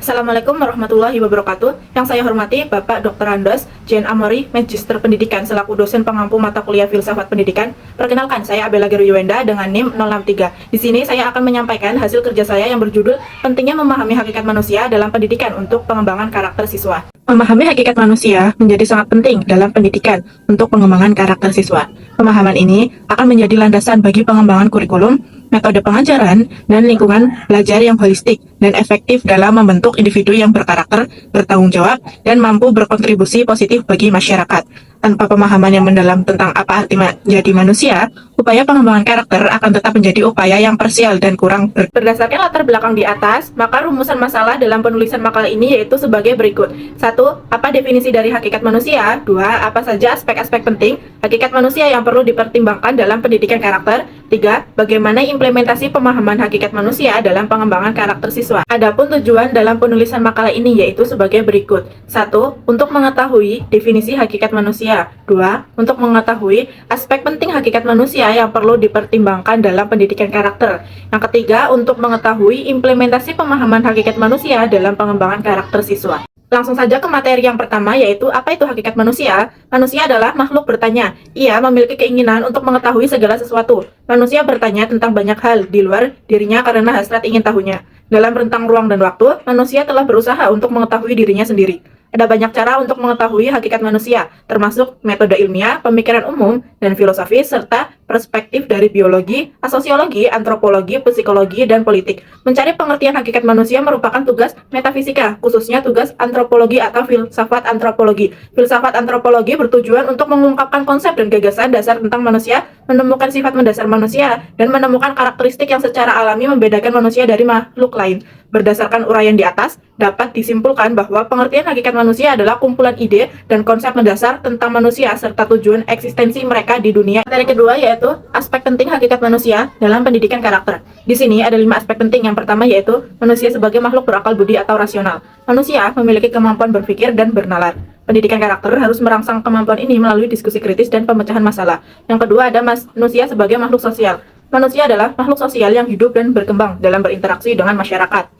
Assalamualaikum warahmatullahi wabarakatuh. Yang saya hormati Bapak Dr. Andos Jane Amori, Magister Pendidikan selaku dosen pengampu mata kuliah Filsafat Pendidikan. Perkenalkan, saya Abela Geru Yuwenda dengan NIM 063. Di sini saya akan menyampaikan hasil kerja saya yang berjudul Pentingnya Memahami Hakikat Manusia dalam Pendidikan untuk Pengembangan Karakter Siswa. Memahami hakikat manusia menjadi sangat penting dalam pendidikan untuk pengembangan karakter siswa. Pemahaman ini akan menjadi landasan bagi pengembangan kurikulum, metode pengajaran, dan lingkungan belajar yang holistik dan efektif dalam membentuk individu yang berkarakter, bertanggung jawab, dan mampu berkontribusi positif bagi masyarakat. Tanpa pemahaman yang mendalam tentang apa arti menjadi manusia, upaya pengembangan karakter akan tetap menjadi upaya yang parsial dan kurang berdasarkan latar belakang di atas, maka rumusan masalah dalam penulisan makalah ini yaitu sebagai berikut. 1. Apa definisi dari hakikat manusia? 2. Apa saja aspek-aspek penting hakikat manusia yang perlu dipertimbangkan dalam pendidikan karakter? 3. Bagaimana implementasi pemahaman hakikat manusia dalam pengembangan karakter siswa? Adapun tujuan dalam penulisan makalah ini yaitu sebagai berikut. 1. Untuk mengetahui definisi hakikat manusia. 2. Untuk mengetahui aspek penting hakikat manusia yang perlu dipertimbangkan dalam pendidikan karakter. Yang ketiga, untuk mengetahui implementasi pemahaman hakikat manusia dalam pengembangan karakter siswa. Langsung saja ke materi yang pertama, yaitu apa itu hakikat manusia? Manusia adalah makhluk bertanya. Ia memiliki keinginan untuk mengetahui segala sesuatu. Manusia bertanya tentang banyak hal di luar dirinya karena hasrat ingin tahunya. Dalam rentang ruang dan waktu, manusia telah berusaha untuk mengetahui dirinya sendiri. Ada banyak cara untuk mengetahui hakikat manusia, termasuk metode ilmiah, pemikiran umum, dan filosofis, serta perspektif dari biologi, sosiologi, antropologi, psikologi, dan politik. Mencari pengertian hakikat manusia merupakan tugas metafisika, khususnya tugas antropologi atau filsafat antropologi. Filsafat antropologi bertujuan untuk mengungkapkan konsep dan gagasan dasar tentang manusia, menemukan sifat mendasar manusia, dan menemukan karakteristik yang secara alami membedakan manusia dari makhluk lain. Berdasarkan uraian di atas, dapat disimpulkan bahwa pengertian hakikat manusia adalah kumpulan ide dan konsep mendasar tentang manusia serta tujuan eksistensi mereka di dunia. Materi kedua yaitu aspek penting hakikat manusia dalam pendidikan karakter. Di sini ada 5 aspek penting. Yang pertama yaitu manusia sebagai makhluk berakal budi atau rasional. Manusia memiliki kemampuan berpikir dan bernalar. Pendidikan karakter harus merangsang kemampuan ini melalui diskusi kritis dan pemecahan masalah. Yang kedua ada manusia sebagai makhluk sosial. Manusia adalah makhluk sosial yang hidup dan berkembang dalam berinteraksi dengan masyarakat.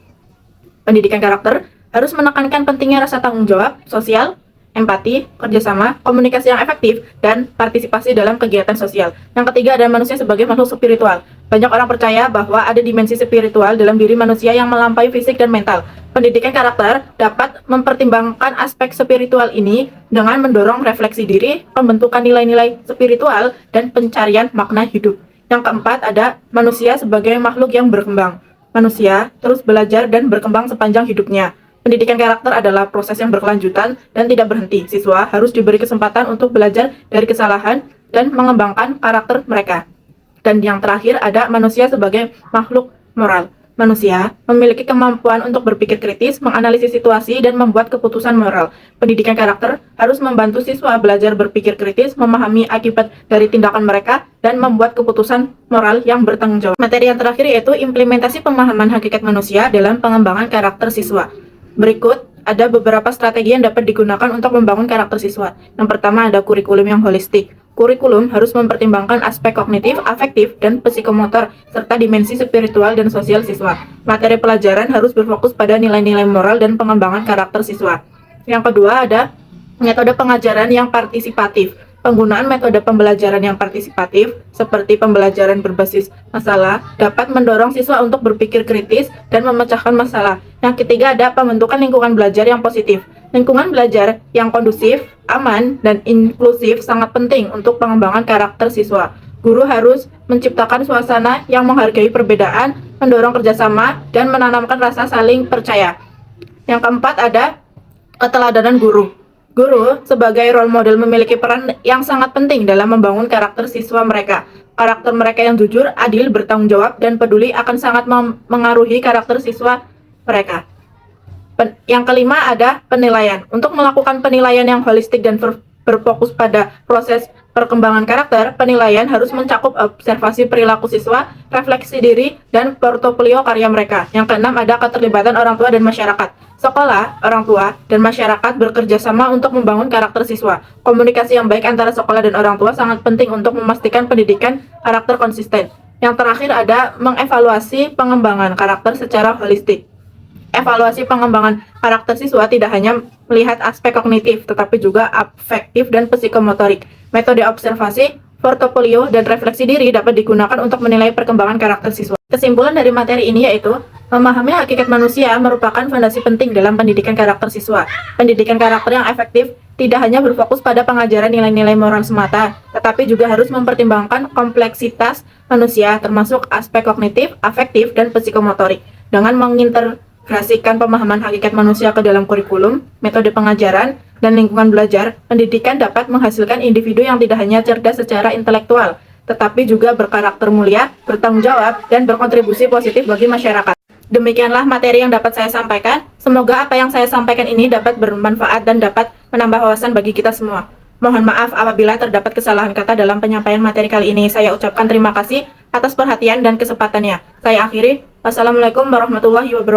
Pendidikan karakter harus menekankan pentingnya rasa tanggung jawab, sosial, empati, kerjasama, komunikasi yang efektif, dan partisipasi dalam kegiatan sosial. Yang ketiga ada manusia sebagai makhluk spiritual. Banyak orang percaya bahwa ada dimensi spiritual dalam diri manusia yang melampaui fisik dan mental. Pendidikan karakter dapat mempertimbangkan aspek spiritual ini dengan mendorong refleksi diri, pembentukan nilai-nilai spiritual, dan pencarian makna hidup. Yang keempat ada manusia sebagai makhluk yang berkembang. Manusia terus belajar dan berkembang sepanjang hidupnya. Pendidikan karakter adalah proses yang berkelanjutan dan tidak berhenti. Siswa harus diberi kesempatan untuk belajar dari kesalahan dan mengembangkan karakter mereka. Dan yang terakhir ada manusia sebagai makhluk moral. Manusia memiliki kemampuan untuk berpikir kritis, menganalisis situasi, dan membuat keputusan moral. Pendidikan karakter harus membantu siswa belajar berpikir kritis, memahami akibat dari tindakan mereka, dan membuat keputusan moral yang bertanggung jawab. Materi yang terakhir yaitu implementasi pemahaman hakikat manusia dalam pengembangan karakter siswa. Berikut ada beberapa strategi yang dapat digunakan untuk membangun karakter siswa. Yang pertama ada kurikulum yang holistik. Kurikulum harus mempertimbangkan aspek kognitif, afektif, dan psikomotor, serta dimensi spiritual dan sosial siswa. Materi pelajaran harus berfokus pada nilai-nilai moral dan pengembangan karakter siswa. Yang kedua ada metode pengajaran yang partisipatif. Penggunaan metode pembelajaran yang partisipatif, seperti pembelajaran berbasis masalah, dapat mendorong siswa untuk berpikir kritis dan memecahkan masalah. Yang ketiga ada pembentukan lingkungan belajar yang positif. Lingkungan belajar yang kondusif, aman, dan inklusif sangat penting untuk pengembangan karakter siswa. Guru harus menciptakan suasana yang menghargai perbedaan, mendorong kerjasama, dan menanamkan rasa saling percaya. Yang keempat ada keteladanan guru. Guru sebagai role model memiliki peran yang sangat penting dalam membangun karakter siswa mereka. Karakter mereka yang jujur, adil, bertanggung jawab, dan peduli akan sangat mengaruhi karakter siswa mereka. Yang kelima ada penilaian. Untuk melakukan penilaian yang holistik dan berfokus pada proses perkembangan karakter, penilaian harus mencakup observasi perilaku siswa, refleksi diri, dan portofolio karya mereka. Yang keenam ada keterlibatan orang tua dan masyarakat. Sekolah, orang tua, dan masyarakat bekerja sama untuk membangun karakter siswa. Komunikasi yang baik antara sekolah dan orang tua sangat penting untuk memastikan pendidikan karakter konsisten. Yang terakhir ada mengevaluasi pengembangan karakter secara holistik. Evaluasi pengembangan karakter siswa tidak hanya melihat aspek kognitif, tetapi juga afektif dan psikomotorik. Metode observasi, portofolio, dan refleksi diri dapat digunakan untuk menilai perkembangan karakter siswa. Kesimpulan dari materi ini yaitu, memahami hakikat manusia merupakan fondasi penting dalam pendidikan karakter siswa. Pendidikan karakter yang efektif tidak hanya berfokus pada pengajaran nilai-nilai moral semata, tetapi juga harus mempertimbangkan kompleksitas manusia, termasuk aspek kognitif, afektif, dan psikomotorik. Dengan mengintegrasikan pemahaman hakikat manusia ke dalam kurikulum, metode pengajaran, dan lingkungan belajar, pendidikan dapat menghasilkan individu yang tidak hanya cerdas secara intelektual, tetapi juga berkarakter mulia, bertanggung jawab, dan berkontribusi positif bagi masyarakat. Demikianlah materi yang dapat saya sampaikan. Semoga apa yang saya sampaikan ini dapat bermanfaat dan dapat menambah wawasan bagi kita semua. Mohon maaf apabila terdapat kesalahan kata dalam penyampaian materi kali ini. Saya ucapkan terima kasih atas perhatian dan kesempatannya. Saya akhiri. Wassalamualaikum warahmatullahi wabarakatuh.